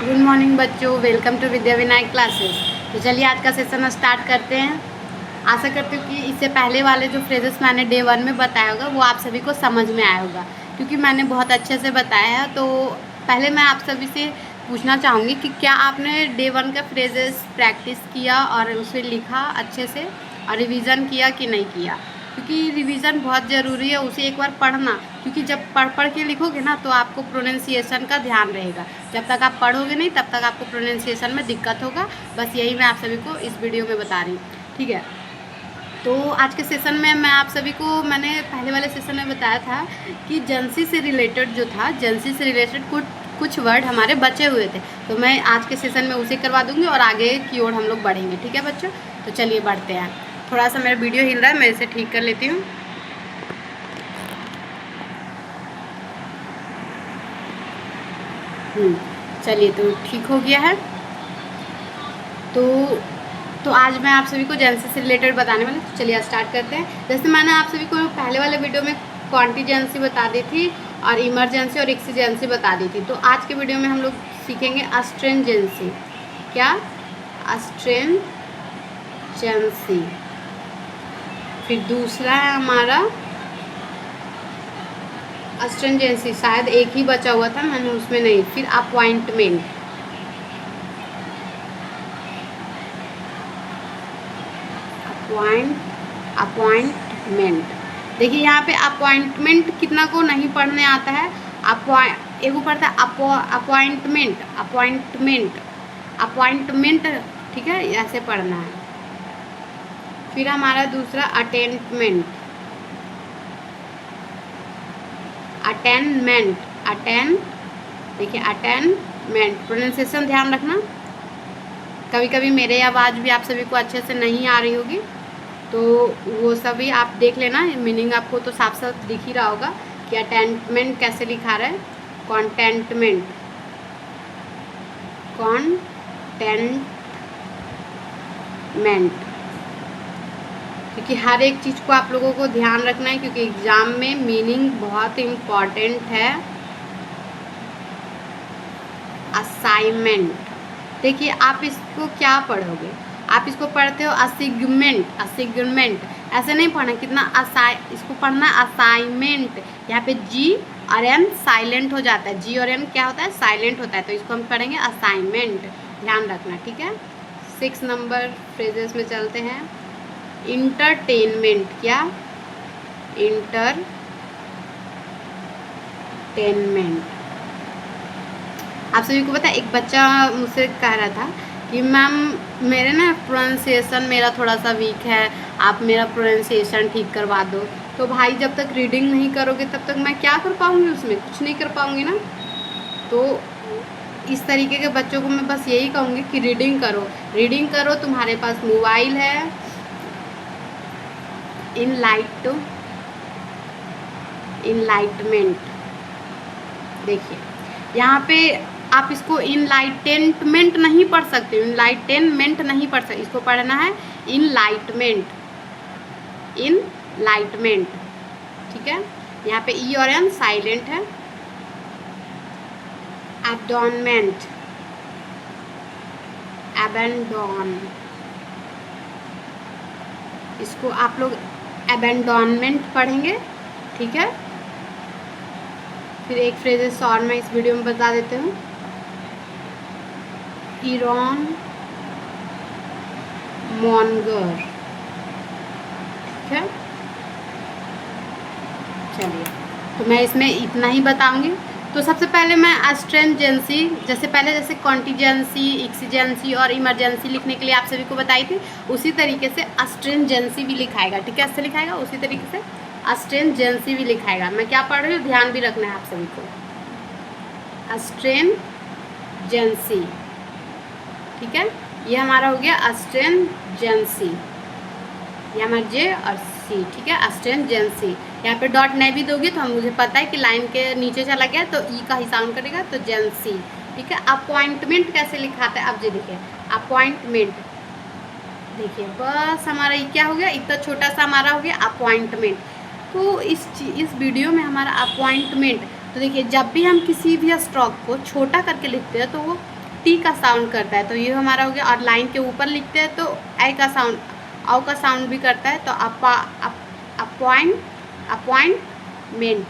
Good morning बच्चों, welcome to Vidya Vinayak classes. तो चलिए आज का सेशन स्टार्ट करते हैं। आशा करती हूँ कि इससे पहले वाले जो फ्रेजेस मैंने डे 1 में बताया होगा वो आप सभी को समझ में आया होगा, क्योंकि मैंने बहुत अच्छे से बताया है। तो पहले मैं आप सभी से पूछना चाहूँगी कि क्या आपने डे 1 का फ्रेजेस प्रैक्टिस किया और उसे लिखा अच्छे से और रिवीज़न किया कि नहीं किया, क्योंकि रिवीज़न बहुत ज़रूरी है। उसे एक बार पढ़ना, क्योंकि जब पढ़ के लिखोगे ना तो आपको प्रोनाउंसिएशन का ध्यान रहेगा। जब तक आप पढ़ोगे नहीं तब तक आपको प्रोनाउंसिएशन में दिक्कत होगा। बस यही मैं आप सभी को इस वीडियो में बता रही हूँ, ठीक है। तो आज के सेशन में मैं आप सभी को, मैंने पहले वाले सेशन में बताया था कि जनसी से रिलेटेड जो था, जनसी से रिलेटेड कुछ वर्ड हमारे बचे हुए थे। तो मैं आज के सेशन में उसे करवा दूँगी और आगे की ओर हम लोग बढ़ेंगे, ठीक है बच्चों। तो चलिए बढ़ते हैं। थोड़ा सा मेरा वीडियो हिल रहा है, मैं इसे ठीक कर लेती हूँ। चलिए, तो ठीक हो गया है। तो आज मैं आप सभी को जेंसी से रिलेटेड बताने वाली। तो चलिए स्टार्ट करते हैं। जैसे मैंने आप सभी को पहले वाले वीडियो में कॉन्टीजेंसी बता दी थी और इमरजेंसी और एक्सीजेंसी बता दी थी। तो आज के वीडियो में हम लोग सीखेंगे अस्ट्रेंजेंसी। क्या? अस्ट्रेंजेंसी। फिर दूसरा है हमारा अस्ट्रेंजेंसी, शायद एक ही बचा हुआ था, मैंने उसमें नहीं। फिर अपॉइंटमेंट, अपॉइंटमेंट। देखिए यहाँ पे अपॉइंटमेंट कितना को नहीं पढ़ने आता है। एगो पढ़ता है अपॉइंटमेंट, ठीक है, ऐसे पढ़ना है। फिर हमारा दूसरा अटेंडमेंट, देखिए अटेंडमेंट। प्रोनाउंसिएशन ध्यान रखना, कभी कभी मेरे आवाज़ भी आप सभी को अच्छे से नहीं आ रही होगी, तो वो सभी आप देख लेना। मीनिंग आपको तो साफ साफ दिख ही रहा होगा कि अटेंडमेंट कैसे लिखा रहा है। कॉन्टेंटमेंट, क्योंकि हर एक चीज़ को आप लोगों को ध्यान रखना है, क्योंकि एग्ज़ाम में मीनिंग बहुत इम्पॉर्टेंट है। असाइनमेंट, देखिए आप इसको क्या पढ़ोगे, आप इसको पढ़ते हो असिगमेंट, ऐसे नहीं पढ़ना। कितना इसको पढ़ना असाइनमेंट। यहाँ पे जी और एन साइलेंट हो जाता है, जी और एन क्या होता है, साइलेंट होता है। तो इसको हम पढ़ेंगे असाइनमेंट, ध्यान रखना, ठीक है। 6 नंबर फ्रेजेस में चलते हैं। इंटरटेनमेंट, क्या? इंटरटेनमेंट। आप सभी को पता है, एक बच्चा मुझसे कह रहा था कि मैम मेरे ना प्रोनाउंसिएशन मेरा थोड़ा सा वीक है, आप मेरा प्रोनाउंसिएशन ठीक करवा दो। तो भाई जब तक रीडिंग नहीं करोगे तब तक मैं क्या कर पाऊँगी, उसमें कुछ नहीं कर पाऊँगी ना। तो इस तरीके के बच्चों को मैं बस यही कहूँगी कि रीडिंग करो। तुम्हारे पास मोबाइल है, इनलाइटमेंट। देखिए यहाँ पे आप इसको इनलाइटेनमेंट नहीं पढ़ सकते, इसको पढ़ना है इनलाइटमेंट, ठीक है। यहाँ पे ई और एन साइलेंट है। अबैंडन, इसको आप लोग अबैंडनमेंट पढ़ेंगे, ठीक है। फिर एक फ्रेजेस और मैं इस वीडियो में बता देती हूँ। ईरॉन मॉन्गर, ठीक है। चलिए, तो मैं इसमें इतना ही बताऊंगी। तो सबसे पहले मैं अस्ट्रेंजेंसी, जैसे कॉन्टीजेंसी, एक्सीजेंसी और इमरजेंसी लिखने के लिए आप सभी को बताई थी, उसी तरीके से अस्ट्रेंजेंसी भी लिखाएगा, ठीक है। ऐसे लिखाएगा, उसी तरीके से अस्ट्रेंजेंसी भी लिखाएगा। मैं क्या पढ़ रही हूँ, ध्यान भी रखना है आप सभी को। अस्ट्रेंजेंसी, ठीक है। ये हमारा हो गया अस्ट्रेंजेंसी, ये हमारा जे और सी, ठीक है। अस्ट्रेंजेंसी, यहाँ पे डॉट नहीं भी दोगे तो हम, मुझे पता है कि लाइन के नीचे चला गया तो ई का ही साउंड करेगा, तो जेंसी, ठीक है। अपॉइंटमेंट कैसे लिखाते हैं, अब जी देखिए अपॉइंटमेंट, देखिए बस हमारा ये क्या हो गया, इतना छोटा सा हमारा हो गया अपॉइंटमेंट। तो इस वीडियो में हमारा अपॉइंटमेंट, तो देखिए जब भी हम किसी भी स्ट्रोक को छोटा करके लिखते हैं तो वो टी का साउंड करता है, तो ये हमारा हो गया। और लाइन के ऊपर लिखते हैं तो आई का साउंड, औ का साउंड भी करता है, तो अपॉइंटमेंट,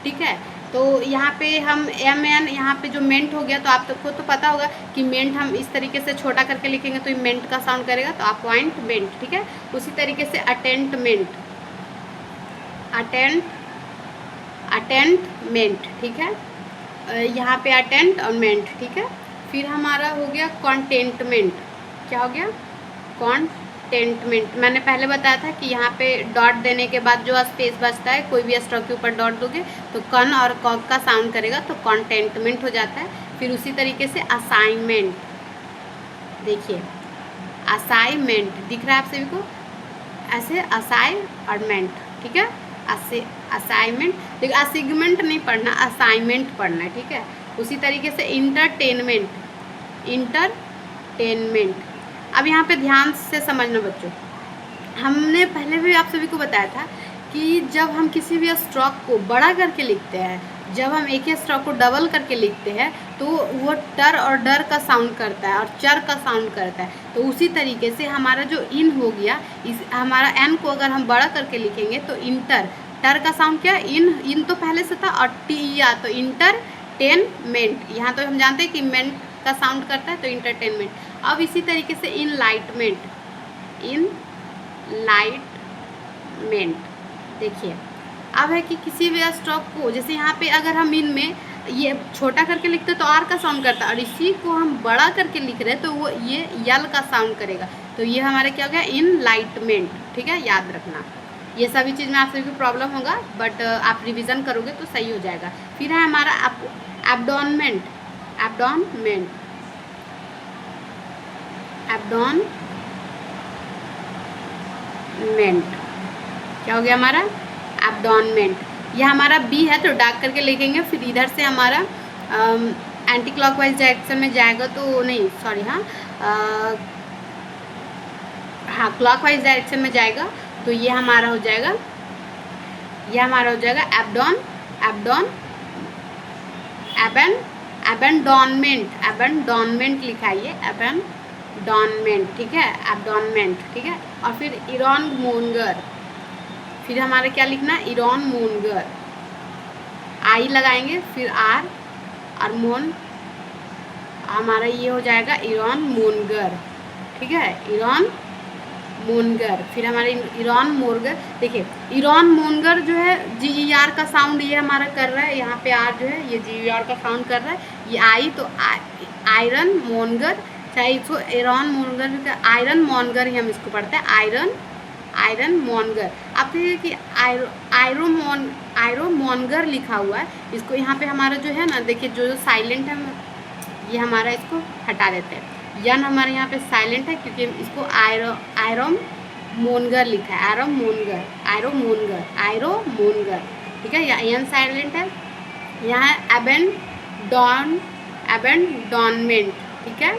ठीक है। तो यहाँ पे हम एम एन, यहाँ पे जो मेंट हो गया, तो आप सबको तो पता होगा कि मेंट हम इस तरीके से छोटा करके लिखेंगे तो ये मेंट का साउंड करेगा, तो अपॉइंटमेंट, ठीक है। उसी तरीके से अटेंडमेंट, अटेंडमेंट, ठीक है। यहाँ पे अटेंड और मेंट, ठीक है। फिर हमारा हो गया कॉन्टेंटमेंट। क्या हो गया? कॉन्टेंटमेंट। मैंने पहले बताया था कि यहाँ पे डॉट देने के बाद जो स्पेस बचता है, कोई भी स्ट्रोक के ऊपर डॉट दोगे तो कन और कॉक का साउंड करेगा, तो कॉन्टेंटमेंट हो जाता है। फिर उसी तरीके से असाइनमेंट, देखिए असाइनमेंट दिख रहा है आप सभी को, ऐसे असाइनमेंट, ठीक है। असाइनमेंट, लेकिन असाइनमेंट नहीं पढ़ना, असाइनमेंट पढ़ना है, ठीक है। उसी तरीके से इंटरटेनमेंट, अब यहाँ पे ध्यान से समझना बच्चों, हमने पहले भी आप सभी को बताया था कि जब हम किसी भी स्ट्रोक को बड़ा करके लिखते हैं, जब हम एक ही स्ट्रोक को डबल करके लिखते हैं तो वो टर और डर का साउंड करता है और चर का साउंड करता है। तो उसी तरीके से हमारा जो इन हो गया, इस हमारा एन को अगर हम बड़ा करके लिखेंगे तो इंटर, टर का साउंड क्या? इन तो पहले से था, और टी या तो इंटरटेनमेंट, यहाँ तो हम जानते हैं कि मेंट का साउंड करता है, तो इंटरटेनमेंट। अब इसी तरीके से इनलाइटमेंट, देखिए अब है कि किसी भी स्ट्रोक को, जैसे यहाँ पे अगर हम इन में ये छोटा करके लिखते तो आर का साउंड करता है, और इसी को हम बड़ा करके लिख रहे हैं तो वो ये यल का साउंड करेगा, तो ये हमारे क्या हो गया? इनलाइटमेंट, ठीक है, याद रखना। ये सभी चीज़ में आप सभी को प्रॉब्लम होगा, बट आप रिवीजन करोगे तो सही हो जाएगा। फिर है हमारा एब्डोनमेंट, क्या हो गया हमारा? एब्डोनमेंट। ये हमारा बी है तो डार्क करके लिखेंगे, फिर इधर से हमारा एंटी क्लॉकवाइज डायरेक्शन में जाएगा, तो नहीं सॉरी, हाँ क्लॉकवाइज डायरेक्शन में जाएगा, तो ये हमारा हो जाएगा, एबेंडोनमेंट लिखा है ये, एबेंडोनमेंट, ठीक है, एबडोनमेंट, ठीक है। और फिर इरॉन मोनगर, फिर हमारा क्या लिखना है? इरॉन मोनगर, आई लगाएंगे, फिर आर और मोन, हमारा ये हो जाएगा इरॉन मोनगर, ठीक है, इरॉन मोनगर। फिर हमारे इरॉन मोनगर, देखिए इरॉन मोनगर जो है GER का साउंड ये हमारा कर रहा है, यहाँ पे आर जो है ये GER का साउंड कर रहा है, ये आई तो आयरन मोनगर, चाहे इसको इरॉन मोनगर, आयरन मोनगर ही हम इसको पढ़ते हैं, आयरन मोनगर। आप देखिए कि आयरो मोनगर लिखा हुआ है, इसको यहाँ पे हमारा जो है ना, देखिए जो साइलेंट है ये हमारा, इसको हटा देते हैं, यन हमारे यहाँ पे साइलेंट है क्योंकि इसको आयरो मोनगर लिखा है, आयरो मोनगर, ठीक है, यहाँ यन साइलेंट है, यहाँ एबेंडोनमेंट, ठीक है,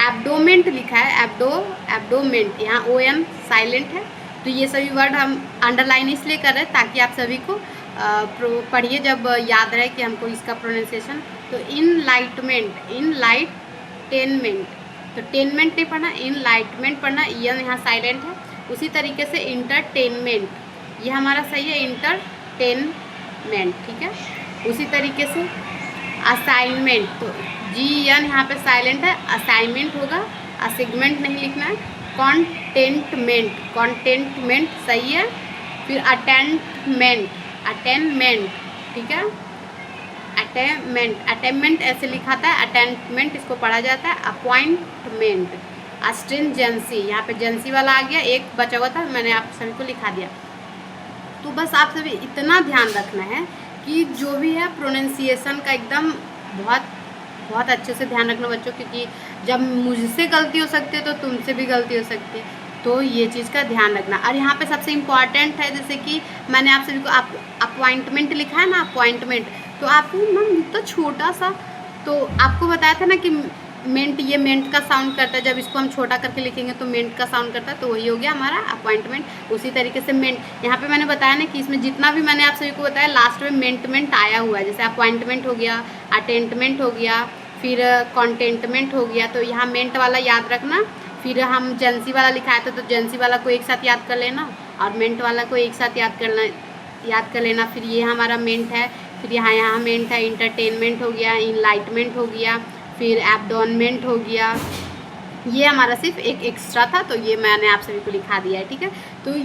एब्डोमेंट लिखा है, एब्डोमेंट, यहाँ ON साइलेंट है। तो ये सभी वर्ड हम अंडरलाइन इसलिए कर रहे हैं ताकि आप सभी को पढ़िए जब याद रहे कि हमको इसका प्रोनाउंसिएशन। तो इनलाइटमेंट, तो टेनमेंट नहीं पढ़ना, इनलाइटमेंट पढ़ना, यहाँ साइलेंट है। उसी तरीके से इंटरटेनमेंट, ये हमारा सही है, इंटरटेनमेंट, ठीक है। उसी तरीके से असाइनमेंट, तो GN यहाँ पे साइलेंट है, असाइनमेंट होगा, असाइनमेंट नहीं लिखना है। कॉन्टेंटमेंट सही है। फिर अटेनमेंट, ठीक है, अटेनमेंट ऐसे लिखा था, अटेनमेंट इसको पढ़ा जाता है। अपॉइंटमेंट, अस्ट्रिंजेंसी, यहाँ पे जेंसी वाला आ गया, एक बचा हुआ था, मैंने आप सभी को लिखा दिया। तो बस आप सभी इतना ध्यान रखना है कि जो भी है प्रोनाउंसिएशन का एकदम बहुत अच्छे से ध्यान रखना बच्चों, क्योंकि जब मुझसे गलती हो सकती है तो तुमसे भी गलती हो सकती है, तो ये चीज़ का ध्यान रखना। और यहाँ पे सबसे इम्पॉर्टेंट है, जैसे कि मैंने आप सभी को अपॉइंटमेंट लिखा है ना, अपॉइंटमेंट, तो आपको ना तो छोटा सा, तो आपको बताया था ना कि मेंट, ये मेंट का साउंड करता है, जब इसको हम छोटा करके लिखेंगे तो मेंट का साउंड करता है, तो वही हो गया हमारा अपॉइंटमेंट। उसी तरीके से मेंट, यहाँ पे मैंने बताया ना कि इसमें जितना भी मैंने आप सभी को बताया लास्ट में मेंट आया हुआ है, जैसे अपॉइंटमेंट हो गया, अटेंटमेंट हो गया, फिर कॉन्टेंटमेंट हो गया, तो यहाँ मेंट वाला याद रखना। फिर हम जेंसी वाला लिखाए थे तो जेंसी वाला को एक साथ याद कर लेना और मेंट वाला को एक साथ याद कर लेना। फिर ये हमारा मेंट है, फिर यहाँ मेंट है, इंटरटेनमेंट हो गया, इनलाइटमेंट हो गया, फिर एब्डोनमेंट हो गया। ये हमारा सिर्फ एक एक्स्ट्रा था, तो ये मैंने आप सभी को लिखा दिया है, ठीक है। तो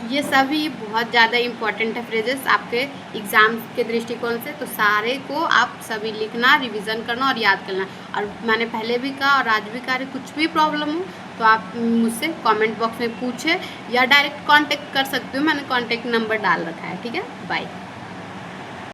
ये सभी बहुत ज़्यादा इम्पॉर्टेंट है फ्रेजेस आपके एग्ज़ाम के दृष्टिकोण से। तो सारे को आप सभी लिखना, रिवीजन करना और याद करना। और मैंने पहले भी कहा और आज भी कहा, कुछ भी प्रॉब्लम हो तो आप मुझसे कमेंट बॉक्स में पूछे या डायरेक्ट कांटेक्ट कर सकते हो, मैंने कांटेक्ट नंबर डाल रखा है, ठीक है। बाय।